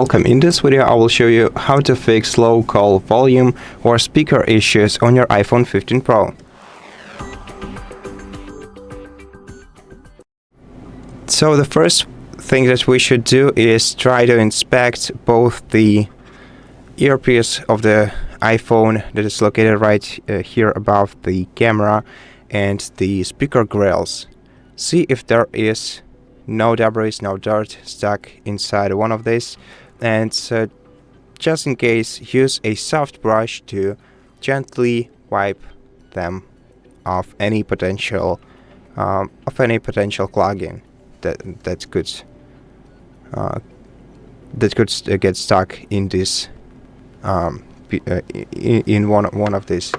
Welcome. In this video I will show you how to fix low call volume or speaker issues on your iPhone 15 Pro. So the first thing that we should do is try to inspect both the earpiece of the iPhone that is located right here above the camera and the speaker grills. See if there is no debris, no dirt stuck inside one of these, and just in case, use a soft brush to gently wipe them of any potential clogging that could get stuck in this in one of these.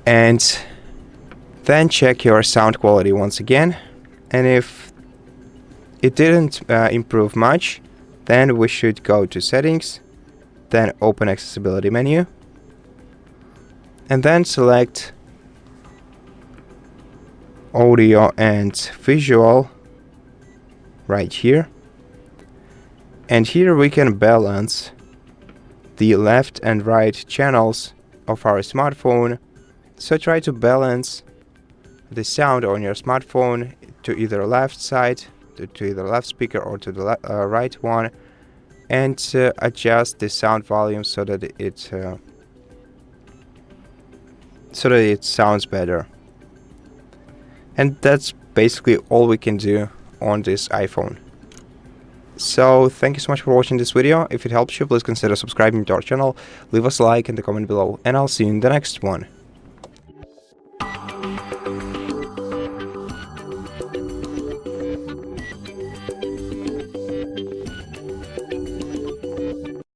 And then check your sound quality once again, and if it didn't improve much, then we should go to settings, then open accessibility menu, and then select audio and visual right here. And here we can balance the left and right channels of our smartphone. So try to balance the sound on your smartphone to either left side, to either left speaker or to the right one, and adjust the sound volume so that it sounds better. And that's basically all we can do on this iPhone. So thank you so much for watching this video. If it helps you, please consider subscribing to our channel, leave us a like in the comment below, and I'll see you in the next one.